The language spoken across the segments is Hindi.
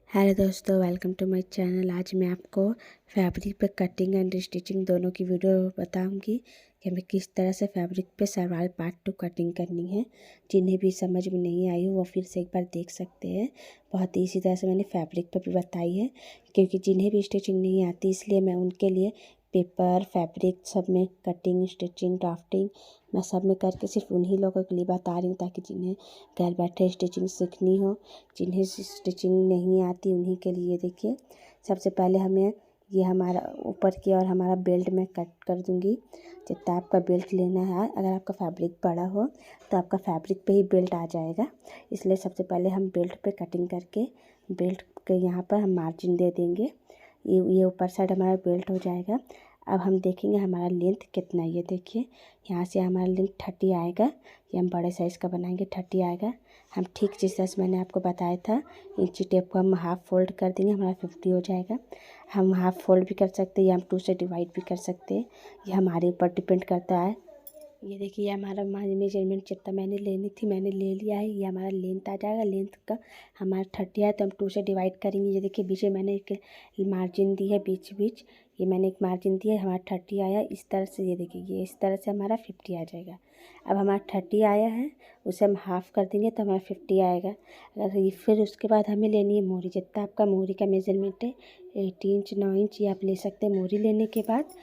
हेलो दोस्तों, वेलकम टू माय चैनल। आज मैं आपको फैब्रिक पे कटिंग एंड स्टिचिंग दोनों की वीडियो बताऊंगी कि हमें किस तरह से फैब्रिक पे सलवार पार्ट 2 कटिंग करनी है। जिन्हें भी समझ में नहीं आई हो वो फिर से एक बार देख सकते हैं। बहुत ही इसी तरह से मैंने फैब्रिक पे भी बताई है, क्योंकि जिन्हें भी स्टिचिंग नहीं आती इसलिए मैं उनके लिए पेपर फैब्रिक सब में कटिंग स्टिचिंग ड्राफ्टिंग मैं सब में करके सिर्फ उन्हीं लोगों के लिए बता रही हूँ, ताकि जिन्हें घर बैठे स्टिचिंग सीखनी हो, जिन्हें स्टिचिंग नहीं आती उन्हीं के लिए। देखिए, सबसे पहले हमें ये हमारा ऊपर की और हमारा बेल्ट में कट कर दूंगी। जितना आपका बेल्ट लेना है, अगर आपका फैब्रिक बड़ा हो तो आपका फैब्रिक पे ही बेल्ट आ जाएगा, इसलिए सबसे पहले हम बेल्ट पे कटिंग करके बेल्ट के यहाँ पर हम मार्जिन दे देंगे। ये ऊपर साइड हमारा बेल्ट हो जाएगा। अब हम देखेंगे हमारा लेंथ कितना है। ये देखिए, यहाँ से हमारा लेंथ 30 आएगा। ये हम बड़े साइज़ का बनाएंगे, 30 आएगा। हम ठीक जिस तरह से मैंने आपको बताया था, इंची टेप को हम हाफ़ फोल्ड कर देंगे, हमारा 50 हो जाएगा। हम हाफ़ फोल्ड भी कर सकते हैं या हम 2 से डिवाइड भी कर सकते हैं, ये हमारे ऊपर डिपेंड करता है। ये देखिए, ये हमारा मेजरमेंट जितना मैंने लेनी थी मैंने ले लिया है। ये हमारा लेंथ आ जाएगा। लेंथ का हमारा 30 है तो हम 2 से डिवाइड करेंगे। ये देखिए, बीच में मैंने एक मार्जिन दी है, बीच बीच ये मैंने एक मार्जिन दी है, हमारा 30 आया इस तरह से। ये देखिए, ये इस तरह से हमारा 50 आ जाएगा। अब हमारा 30 आया है, उसे हम हाफ़ कर देंगे तो हमारा 50 आएगा। अगर ये फिर उसके बाद हमें लेनी है मोहरी। जितना आपका मोहरी का मेजरमेंट है 8 इंच 9 इंच ये आप ले सकते हैं। मोहरी लेने के बाद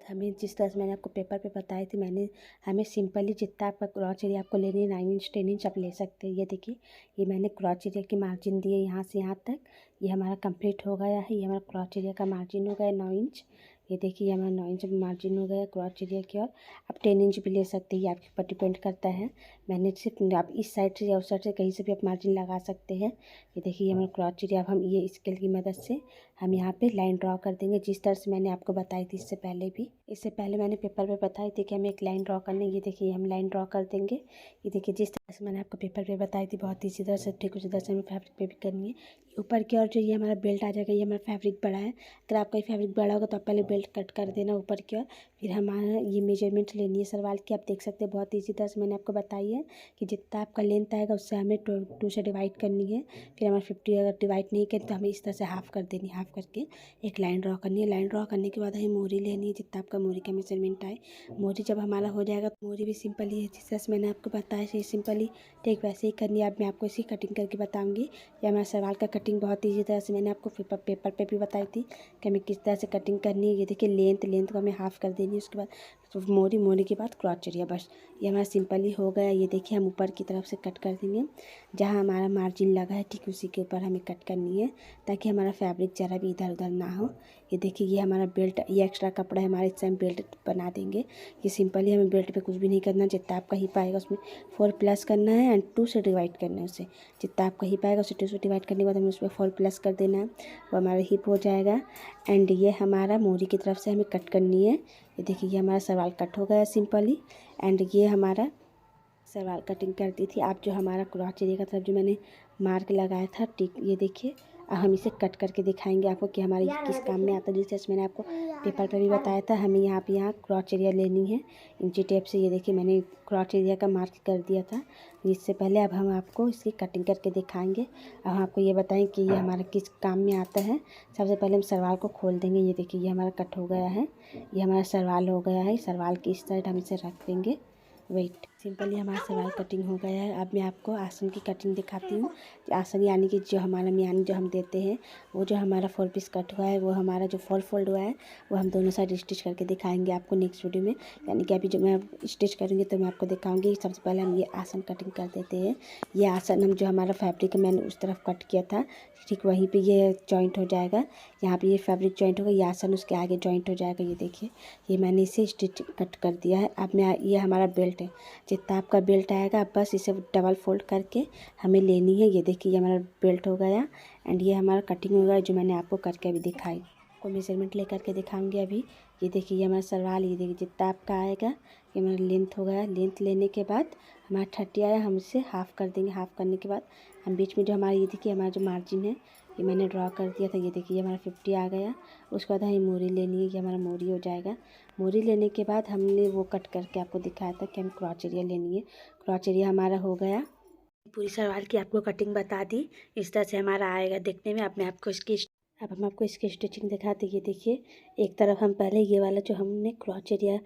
हमें जिस तरह से मैंने आपको पेपर पे बताई थी, हमें सिंपली जितना आपका क्रॉच एरिया आपको लेनी है 9 इंच 10 इंच आप ले सकते हैं। ये देखिए, ये मैंने क्रॉच एरिया की मार्जिन दी है यहाँ से यहाँ तक। ये हमारा कंप्लीट हो गया है। ये हमारा क्रॉच एरिया का मार्जिन हो गया 9 इंच। ये देखिए, ये हमारा 9 इंच मार्जिन हो गया क्रॉच एरिया की। और आप 10 इंच भी ले सकते हैं, ये आपके ऊपर डिपेंड करता है। मैंने सिर्फ आप इस साइड से या उस साइड से कहीं से भी आप मार्जिन लगा सकते हैं। ये देखिए, ये हमारा क्रॉच एरिया। अब हम ये स्केल की मदद से हम यहाँ पे लाइन ड्रॉ कर देंगे, जिस तरह से मैंने आपको बताई थी इससे पहले भी। इससे पहले मैंने पेपर पे बताई थी कि हमें एक लाइन ड्रॉ करनी है। ये देखिए, हम लाइन ड्रॉ कर देंगे। ये देखिए, जिस तरह से मैंने आपको पेपर पे बताई थी बहुत ही इसी तरह से ठीक उसी तरह से हमें फैब्रिक पे भी करनी है। ऊपर की ओर जो ये हमारा बेल्ट आ जाएगा, ये हमारा फैब्रिक बड़ा है। अगर आपका ये फैब्रिक बड़ा होगा तो आप पहले बेल्ट कट कर देना ऊपर की ओर। फिर हमारा ये मेजरमेंट लेनी है सलवार की। आप देख सकते हैं बहुत ही इसी तरह से मैंने आपको बताई है कि जितना आपका लेंथ आएगा उससे हमें 2 से डिवाइड करनी है। फिर हमारा 50 अगर डिवाइड नहीं करें तो हमें इस तरह से हाफ़ कर देनी है। हाफ़ करके एक लाइन ड्रॉ करनी है। लाइन ड्रॉ करने के बाद हमें मोहरी लेनी है, जितना आपका मोहरी का मेजरमेंट आए। मोहरी जब हमारा हो जाएगा तो मोहरी भी सिंपल ही है, जिस तरह से मैंने आपको बताया है सिंपली ठीक वैसे ही करनी है। अब मैं आपको इसी कटिंग करके बताऊंगी। ये हमारा सलवार का कटिंग बहुत ही इसी तरह से मैंने आपको पेपर पे भी बताई थी कि हमें किस तरह से कटिंग करनी है। ये देखिए, लेंथ को हमें हाफ़ कर देनी है। उसके बाद तो मोहरी के बाद क्रॉच एरिया, बस ये हमारा सिंपल ही हो गया। ये देखिए, हम ऊपर की तरफ से कट कर देंगे, जहाँ हमारा मार्जिन लगा है ठीक उसी के ऊपर हमें कट करनी है, ताकि हमारा फैब्रिक ज़रा भी इधर उधर ना हो। ये देखिए, ये हमारा बेल्ट, ये एक्स्ट्रा कपड़ा है हमारे, इससे हम बेल्ट बना देंगे। ये सिंपली हमें बेल्ट पे कुछ भी नहीं करना। जितना आपका हिप आएगा उसमें 4 प्लस करना है एंड 2 से डिवाइड करना है उसे। जितना आपका हिप आएगा उसे 2 से डिवाइड करने के बाद हमें उसमें 4 प्लस कर देना है, वो हमारा हिप हो जाएगा। एंड ये हमारा मोहरी की तरफ से हमें कट करनी है। ये देखिए, ये हमारा सलवार कट हो गया सिंपली। एंड ये हमारा सलवार कटिंग कर दी थी। आप जो हमारा क्रॉच एरिया का तरफ जो मैंने मार्क लगाया था ठीक, ये देखिए, अब हम इसे कट करके दिखाएंगे आपको कि हमारे ये किस काम में आता है। जैसे मैंने आपको पेपर पर भी बताया था, हमें यहाँ क्रॉच एरिया लेनी है इंची टेप से। ये देखिए, मैंने क्रॉच एरिया का मार्क कर दिया था। इससे पहले अब हम आपको इसकी कटिंग करके दिखाएंगे। अब हम आपको ये बताएं कि ये हमारा किस काम में आता है। सबसे पहले हम सलवार को खोल देंगे। ये देखिए, ये हमारा कट हो गया है, ये हमारा सलवार हो गया है। सलवार की इस साइड हम इसे रख देंगे। वेट, सिंपली हमारा सलवार कटिंग हो गया है। अब मैं आपको आसन की कटिंग दिखाती हूँ। आसन यानी कि जो हमारा मियानी जो हम देते हैं, वो जो हमारा 4 पीस कट हुआ है, वो हमारा जो 4 फोल्ड हुआ है, वो हम दोनों साइड स्टिच करके दिखाएंगे आपको नेक्स्ट वीडियो में। यानी कि अभी जो मैं स्टिच करूँगी तो मैं आपको दिखाऊंगी। सबसे पहले हम ये आसन कटिंग कर देते हैं। ये आसन हम जो हमारा फैब्रिक मैंने उस तरफ कट किया था, ठीक वहीं पे ये जॉइंट हो जाएगा। यहाँ पे ये फैब्रिक जॉइंट होगा, ये आसन उसके आगे जॉइंट हो जाएगा। ये देखिए, ये मैंने इसे स्टिच कट कर दिया है। अब मैं ये हमारा बेल्ट है, जितना आपका बेल्ट आएगा बस इसे डबल फोल्ड करके हमें लेनी है। ये देखिए, ये हमारा बेल्ट हो गया एंड ये हमारा कटिंग हो गया जो मैंने आपको करके अभी दिखाई। को मेजरमेंट लेकर के दिखाऊंगी अभी। ये देखिए, ये हमारा सलवार, ये देखिए जितना आपका आएगा ये हमारा लेंथ हो गया। लेंथ लेने के बाद हमारा 30 आया, हम इसे हाफ़ कर देंगे। हाफ़ करने के बाद हम बीच में जो हमारा, ये देखिए हमारा जो मार्जिन है ये मैंने ड्रॉ कर दिया था। ये देखिए, ये हमारा 50 आ गया। उसके बाद हमें मोहरी लेनी है, ये हमारा मोहरी हो जाएगा। मोहरी लेने के बाद हमने वो कट करके आपको दिखाया था कि हम क्रॉच एरिया लेनी है। क्रॉच एरिया हमारा हो गया। पूरी सलवार की आपको कटिंग बता दी। इस तरह से हमारा आएगा देखने में। अब हम आपको इसकी स्टिचिंग दिखाते। ये देखिए, एक तरफ हम पहले ये वाला जो हमने क्रॉच एरिया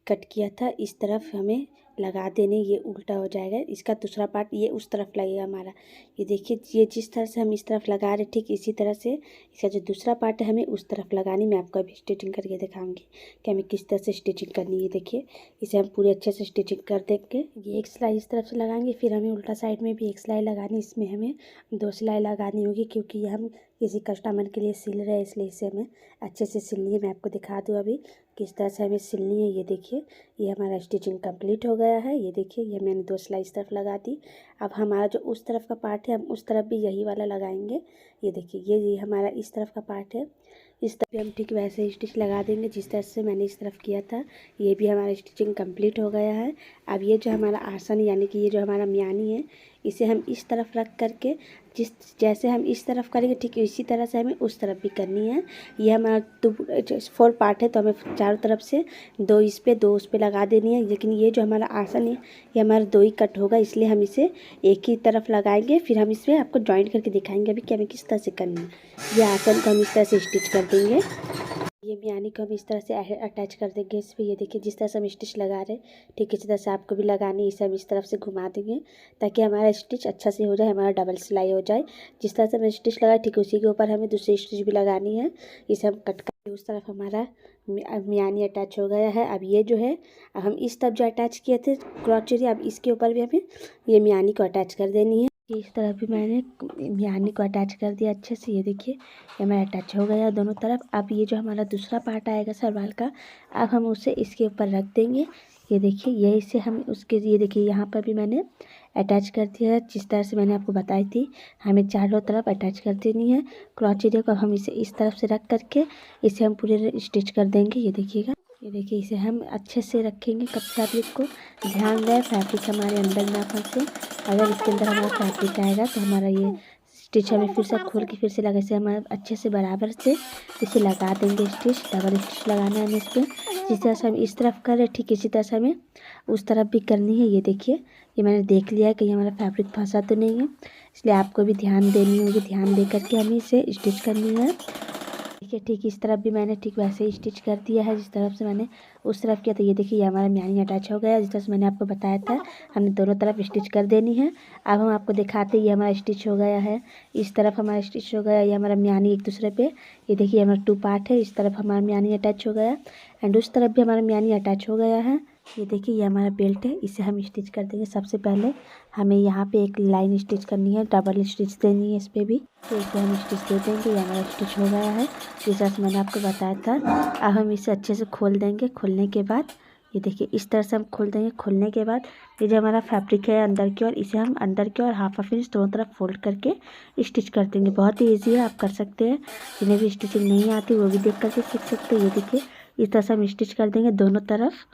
कट किया था इस तरफ हमें लगा देने, ये उल्टा हो जाएगा। इसका दूसरा पार्ट ये उस तरफ लगेगा हमारा। ये देखिए, ये जिस तरह से हम इस तरफ लगा रहे ठीक इसी तरह से इसका जो दूसरा पार्ट है हमें उस तरफ लगानी। मैं आपको अभी स्टिचिंग करके दिखाऊंगी कि हमें किस तरह से स्टिचिंग करनी है। देखिए, इसे हम पूरे अच्छे से स्टिचिंग कर देंगे। ये एक सिलाई इस तरफ से लगाएंगे, फिर हमें उल्टा साइड में भी एक सिलाई लगानी। इसमें हमें 2 सिलाई लगानी होगी क्योंकि हम किसी कस्टमर के लिए सिल रहे हैं, इसलिए इसे हमें अच्छे से सिलनी है। मैं आपको दिखा दूँ अभी किस तरह से हमें सिलनी है। ये देखिए, ये हमारा स्टिचिंग कंप्लीट हो गया है। ये देखिए, ये मैंने 2 सिलाई इस तरफ लगा दी। अब हमारा जो उस तरफ का पार्ट है हम उस तरफ भी यही वाला लगाएंगे। ये देखिए, ये हमारा इस तरफ का पार्ट है। इस तरफ भी हम ठीक वैसे ही स्टिच लगा देंगे जिस तरह से मैंने इस तरफ किया था। ये भी हमारा स्टिचिंग कंप्लीट हो गया है। अब ये जो हमारा आसन यानी कि ये जो हमारा म्यानी है इसे हम इस तरफ रख करके जैसे हम इस तरफ करेंगे ठीक इसी तरह से हमें उस तरफ भी करनी है। ये हमारा 4 पार्ट है तो हमें चारों तरफ से 2 इस पे 2 उस पे लगा देनी है। लेकिन ये जो हमारा आसन है ये हमारा 2 ही कट होगा, इसलिए हम इसे एक ही तरफ लगाएंगे। फिर हम इसमें आपको जॉइंट करके दिखाएंगे अभी कि हमें किस तरह से करनी है। ये आसन को हम इस तरह से स्टिच कर देंगे। ये म्यानी को हम इस तरह से अटैच कर देंगे इस पर। ये देखिए, जिस तरह से हम स्टिच लगा रहे हैं ठीक इसी तरह से आपको भी लगानी है। इसे हम इस तरफ से घुमा देंगे ताकि हमारा स्टिच अच्छा से हो जाए, हमारा डबल सिलाई हो जाए। जिस तरह से हमने स्टिच लगाया ठीक उसी के ऊपर हमें दूसरी स्टिच भी लगानी है। इसे हम कट करके उस तरफ हमारा म्यानी अटैच हो गया है। अब ये जो है हम इस तरफ जो अटैच किए थे क्रॉच एरिया, अब इसके ऊपर भी हमें ये म्यानी को अटैच कर देनी है। इस तरफ भी मैंने म्यानी को अटैच कर दिया अच्छे से। ये देखिए, ये हमारा अटैच हो गया दोनों तरफ। अब ये जो हमारा दूसरा पार्ट आएगा सलवार का, अब हम उसे इसके ऊपर रख देंगे। ये देखिए, ये इसे हम उसके ये देखिए यहाँ पर भी मैंने अटैच कर दिया है जिस तरह से मैंने आपको बताई थी। हमें चारों तरफ अटैच कर देनी है क्रॉच एरिया को। अब हम इसे इस तरफ से रख करके इसे हम पूरे स्टिच कर देंगे। ये देखिएगा, ये देखिए, इसे हम अच्छे से रखेंगे फैब्रिक को। ध्यान दें फैब्रिक हमारे अंदर ना फंसे। अगर इसके अंदर हमारा फैब्रिक आएगा तो हमारा ये स्टिच हमें फिर से खोल के फिर से लगा से हमारे अच्छे से बराबर से इसे लगा देंगे। स्टिच डबल स्टिच लगाना है हमें इस पर। जिस तरह से हम इस तरफ कर रहे हैं ठीक इसी तरह से हमें उस तरफ भी करनी है। ये देखिए, ये मैंने देख लिया है कि हमारा फैब्रिक फंसा तो नहीं है, इसलिए आपको भी ध्यान देनी होगी। ध्यान दे करके हमें इसे स्टिच करनी है। देखिए, ठीक इस तरफ भी मैंने ठीक वैसे ही स्टिच कर दिया है जिस तरफ से मैंने उस तरफ किया। तो ये देखिए, ये हमारा म्यानी अटैच हो गया जिस तरह से मैंने आपको बताया था। हमने दोनों तरफ स्टिच कर देनी है। अब हम आपको दिखाते ये हमारा स्टिच हो गया है। इस तरफ हमारा स्टिच हो गया, ये हमारा म्यानी एक दूसरे पे। ये देखिए, हमारा 2 पार्ट है। इस तरफ हमारा म्यानी अटैच हो गया एंड उस तरफ भी हमारा म्यानी अटैच हो गया है। ये देखिए, ये हमारा बेल्ट है, इसे हम स्टिच कर देंगे। सबसे पहले हमें यहाँ पे एक लाइन स्टिच करनी है, डबल स्टिच देनी है इस पर भी। तो इसे हम स्टिच दे देंगे। ये हमारा स्टिच हो गया है जिस तरह से मैंने आपको बताया था। अब हम इसे अच्छे से खोल देंगे। खोलने के बाद ये देखिए, इस तरह से हम खोल देंगे। खोलने के बाद ये जो हमारा फैब्रिक है अंदर की ओर, इसे हम अंदर की ओर हाफ इंच दोनों तरफ फोल्ड करके स्टिच कर देंगे। बहुत ही ईजी है, आप कर सकते हैं। जिन्हें भी स्टिचिंग नहीं आती वो भी देख करके सीख सकते हैं। ये देखिए, इस तरह से हम स्टिच कर देंगे दोनों तरफ।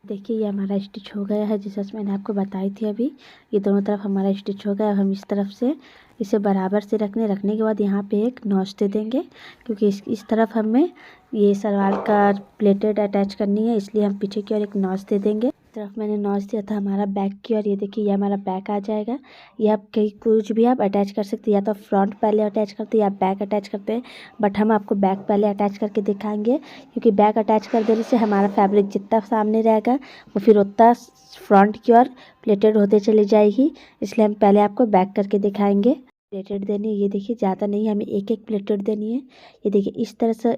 देखिए, ये हमारा स्टिच हो गया है जिस तरह से मैंने आपको बताई थी अभी। ये दोनों तरफ हमारा स्टिच हो गया। अब हम इस तरफ से इसे बराबर से रखने के बाद यहाँ पे एक नॉच दे देंगे क्योंकि इस तरफ हमें ये सलवार का प्लेटेड अटैच करनी है, इसलिए हम पीछे की ओर एक नॉच दे देंगे। इस तरफ मैंने नॉच दिया था हमारा बैक की ओर। ये देखिए, ये हमारा बैक आ जाएगा। ये आप कहीं कुछ भी आप अटैच कर सकते हैं, या तो फ्रंट पहले अटैच करते हैं या बैक अटैच करते हैं। बट हम आपको बैक पहले अटैच करके दिखाएंगे क्योंकि बैक अटैच कर देने से हमारा फैब्रिक जितना सामने रहेगा वो फिर उतना फ्रंट की ओर प्लेटेड होते चली जाएगी, इसलिए हम पहले आपको बैक करके दिखाएंगे। प्लेटेड देनी है, ये देखिए, ज़्यादा नहीं, हमें एक एक प्लेटेड देनी है। ये देखिए, इस तरह से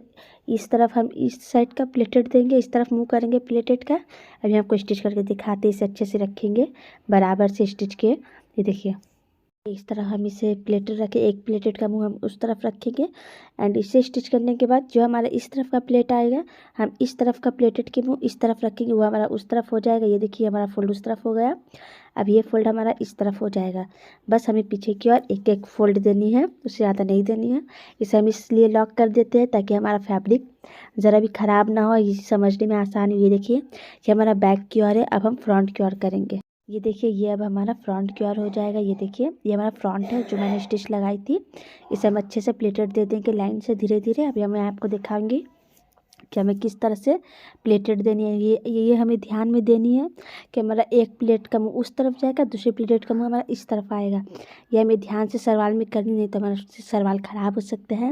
इस तरफ हम इस साइड का प्लेटेड देंगे, इस तरफ मुंह करेंगे प्लेटेड का। अभी आपको स्टिच करके दिखाते, इसे अच्छे से रखेंगे बराबर से स्टिच के। ये देखिए, इस तरह हम इसे प्लेटेड रखें, एक प्लेटेड का मुंह हम उस तरफ रखेंगे एंड इसे स्टिच करने के बाद जो हमारा इस तरफ का प्लेट आएगा हम इस तरफ का प्लेटेड के मुंह इस तरफ रखेंगे, वो हमारा उस तरफ हो जाएगा। ये देखिए, हमारा फोल्ड उस तरफ हो गया। अब ये फोल्ड हमारा इस तरफ हो जाएगा। बस हमें पीछे की ओर एक एक फोल्ड देनी है, उससे ज़्यादा नहीं देनी है। इसे हम इसलिए लॉक कर देते हैं ताकि हमारा फैब्रिक ज़रा भी ख़राब ना हो, ये समझने में आसान हो। ये देखिए, ये हमारा बैक की ओर है। अब हम फ्रंट की ओर करेंगे। ये देखिए, ये अब हमारा फ्रंट की ओर हो जाएगा। ये देखिए, ये हमारा फ्रंट है जो मैंने स्टिच लगाई थी। इसे हम अच्छे से प्लेटेड दे देंगे लाइन से धीरे धीरे। अभी मैं आपको दिखाऊंगी कि हमें किस तरह से प्लेटेड देनी है। ये हमें ध्यान में देनी है कि हमारा एक प्लेट का मुँह उस तरफ जाएगा, दूसरे प्लेट का मुँह हमारा इस तरफ आएगा। ये हमें ध्यान से सलवार में करनी, नहीं तो हमारा सलवार ख़राब हो सकता है।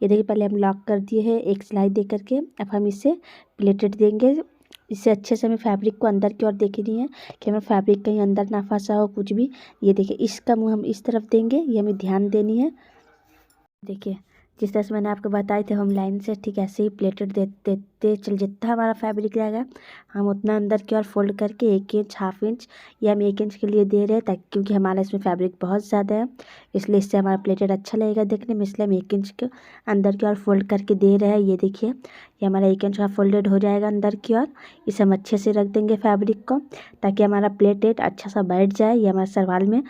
ये देखिए पहले हम लॉक कर दिए हैं एक सिलाई दे करके, अब हम इसे प्लेटेड देंगे। इससे अच्छे से हमें फैब्रिक को अंदर की ओर देखनी है कि हमें फैब्रिक कहीं अंदर ना फंसा हो कुछ भी। ये देखिए इसका मुँह हम इस तरफ देंगे, ये हमें ध्यान देनी है। देखिए जिस तरह से मैंने आपको बताई थे हम लाइन से ठीक ऐसे ही प्लेटेड देते चल, जितना हमारा फैब्रिक रहेगा हम उतना अंदर की ओर फोल्ड करके 1 इंच, 1/2 इंच, या हम 1 इंच के लिए दे रहे हैं ताकि, क्योंकि हमारा इसमें फैब्रिक बहुत ज़्यादा है इसलिए इससे हमारा प्लेटेड अच्छा लगेगा देखने में, इसलिए हम 1 इंच के अंदर की ओर फोल्ड करके दे रहे हैं। ये देखिए ये हमारा 1 इंच का फोल्डेड हो जाएगा अंदर की ओर। इसे हम अच्छे से रख देंगे फैब्रिक को ताकि हमारा प्लेटेड अच्छा सा बैठ जाए। ये हमारे सलवार में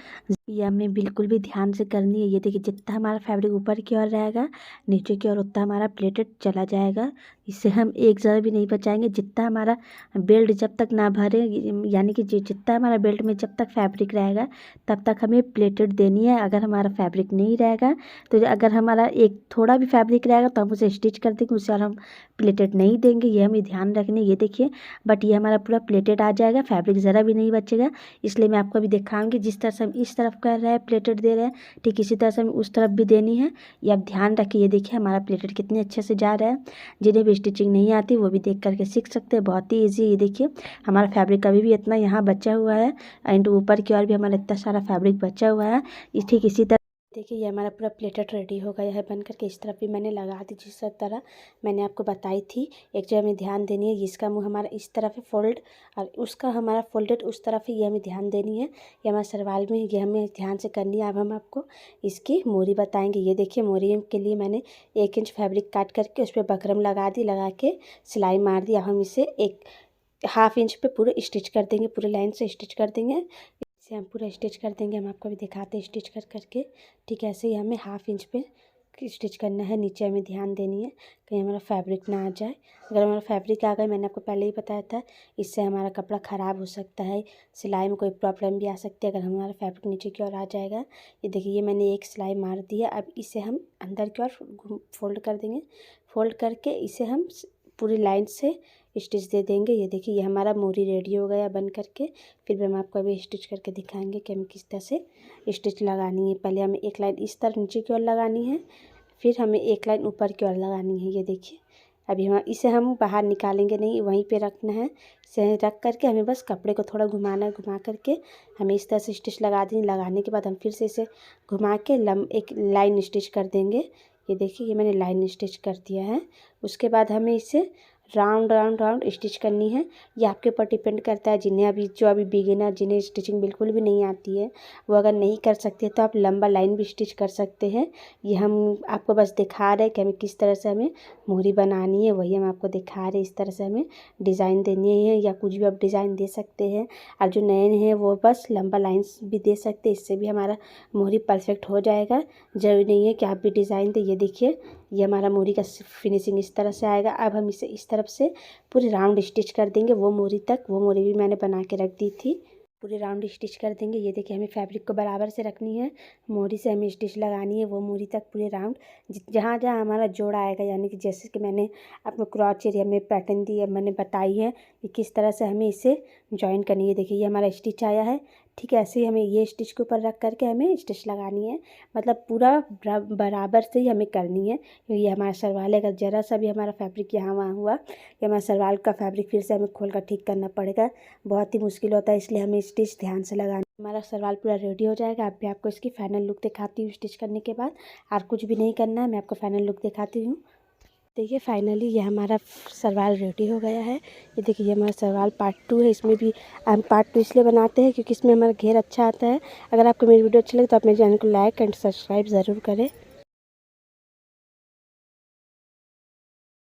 ये हमें बिल्कुल भी ध्यान से करनी है। ये देखिए जितना हमारा फैब्रिक ऊपर की ओर रहेगा नीचे की ओर उतना हमारा प्लेटेड चला जाएगा। इससे हम एक ज़रा भी नहीं बचाएंगे। जितना हमारा बेल्ट जब तक ना भरे, यानी कि जितना हमारा बेल्ट में जब तक फैब्रिक रहेगा तब तक हमें प्लेटेड देनी है। अगर हमारा फैब्रिक नहीं रहेगा तो अगर हमारा एक थोड़ा भी फैब्रिक रहेगा तो हम उसे स्टिच कर देंगे, उससे और हम प्लेटेड नहीं देंगे। ये हमें ध्यान रखने। ये देखिए बट ये हमारा पूरा प्लेटेड आ जाएगा, फैब्रिक ज़रा भी नहीं बचेगा। इसलिए मैं आपको अभी दिखाऊंगी जिस तरह से हम इस तरफ कर रहे हैं प्लेटेड दे रहे हैं ठीक इसी तरह से हमें उस तरफ भी देनी है। ये आप ध्यान रखिए। ये देखिए हमारा प्लेटेड कितने अच्छे से जा रहा है। जिन्हें भी स्टिचिंग नहीं आती वो भी देख करके सीख सकते हैं, बहुत ही ईजी। ये देखिए हमारा फैब्रिक अभी भी इतना यहाँ बचा हुआ है एंड ऊपर की ओर भी हमारा इतना सारा फैब्रिक बचा हुआ है। ठीक इसी तरह देखिए ये हमारा पूरा प्लेटेड रेडी हो गया है बन करके। इस तरफ भी मैंने लगा दी जिस तरह मैंने आपको बताई थी। एक जगह हमें ध्यान देनी है, इसका मुंह हमारा इस तरफ है फोल्ड और उसका हमारा फोल्डेड उस तरफ है, ये हमें ध्यान देनी है। ये हमारे सलवार में ये हमें ध्यान से करनी है। अब हम आपको इसकी मोरी बताएंगे। ये देखिए मोरी के लिए मैंने 1 इंच फैब्रिक काट करके उस पर बकरम लगा दी, लगा के सिलाई मार दी। अब हम इसे 1/2 इंच पे पूरे स्टिच कर देंगे, पूरे लाइन से स्टिच कर देंगे। इसे हम पूरा स्टिच कर देंगे। हम आपको भी दिखाते हैं स्टिच कर करके। ठीक है ऐसे ही हमें 1/2 इंच पे स्टिच करना है। नीचे हमें ध्यान देनी है कहीं हमारा फैब्रिक ना आ जाए। अगर हमारा फैब्रिक आ गया, मैंने आपको पहले ही बताया था, इससे हमारा कपड़ा ख़राब हो सकता है, सिलाई में कोई प्रॉब्लम भी आ सकती है अगर हमारा फैब्रिक नीचे की ओर आ जाएगा। ये देखिए ये मैंने एक सिलाई मार दिया। अब इसे हम अंदर की ओर फोल्ड कर देंगे। फोल्ड करके इसे हम पूरी लाइन से स्टिच दे देंगे। ये देखिए ये हमारा मोरी रेडी हो गया बन करके। फिर भी हम आपको अभी स्टिच करके दिखाएंगे कि हमें किस तरह से स्टिच लगानी है। पहले हमें एक लाइन इस तरह नीचे की ओर लगानी है, फिर हमें एक लाइन ऊपर की ओर लगानी है। ये देखिए अभी हम इसे बाहर निकालेंगे नहीं, वहीं पे रखना है। इसे रख करके हमें बस कपड़े को थोड़ा घुमाना है, घुमा करके हमें इस तरह से स्टिच लगा देंगे। लगाने के बाद हम फिर से इसे घुमा के एक लाइन स्टिच कर देंगे। ये देखिए ये मैंने लाइन स्टिच कर दिया है। उसके बाद हमें इसे राउंड राउंड राउंड स्टिच करनी है। ये आपके ऊपर डिपेंड करता है। जिन्हें अभी बिगिनर जिन्हें स्टिचिंग बिल्कुल भी नहीं आती है वो अगर नहीं कर सकते तो आप लंबा लाइन भी स्टिच कर सकते हैं। ये हम आपको बस दिखा रहे हैं कि हमें किस तरह से हमें मोहरी बनानी है, वही हम आपको दिखा रहे हैं। इस तरह से हमें डिज़ाइन देनी है या कुछ भी आप डिज़ाइन दे सकते हैं। और जो नए हैं वो बस लंबा लाइन्स भी दे सकते हैं, इससे भी हमारा मोहरी परफेक्ट हो जाएगा। ज़रूरी नहीं है कि आप भी डिज़ाइन दें। ये देखिए ये हमारा मोहरी का फिनिशिंग इस तरह से आएगा। अब हम इसे इस तरफ से पूरी राउंड स्टिच कर देंगे वो मोहरी तक। वो मोहरी भी मैंने बना के रख दी थी। पूरी राउंड स्टिच कर देंगे। ये देखिए हमें फैब्रिक को बराबर से रखनी है, मोहरी से हमें स्टिच लगानी है वो मोहरी तक पूरे राउंड। जहाँ जहाँ हमारा जोड़ आएगा, यानी कि जैसे कि मैंने आपको क्रॉच एरिया में पैटर्न दी है, मैंने बताई है कि किस तरह से हमें इसे जॉइन करनी है। देखिए ये हमारा स्टिच आया है। ठीक है ऐसे ही हमें ये स्टिच के ऊपर रख करके हमें स्टिच लगानी है, मतलब पूरा बराबर से ही हमें करनी है। क्योंकि ये हमारा सलवार है, अगर ज़रा सा भी हमारा फैब्रिक यहाँ वहाँ हुआ कि हमारा सलवार का फैब्रिक फिर से हमें खोल कर ठीक करना पड़ेगा, बहुत ही मुश्किल होता है। इसलिए हमें स्टिच ध्यान से लगाना। हमारा सलवार पूरा रेडी हो जाएगा। अब भी आपको इसकी फाइनल लुक दिखाती हूँ स्टिच करने के बाद। और कुछ भी नहीं करना है, मैं आपको फाइनल लुक दिखाती हूँ। देखिए फाइनली ये हमारा सलवार रेडी हो गया है। ये देखिए ये हमारा सलवार पार्ट 2 है। इसमें भी हम पार्ट 2 इसलिए बनाते हैं क्योंकि इसमें हमारा घेर अच्छा आता है। अगर आपको मेरी वीडियो अच्छी लगे तो आप मेरे चैनल को लाइक एंड सब्सक्राइब ज़रूर करें।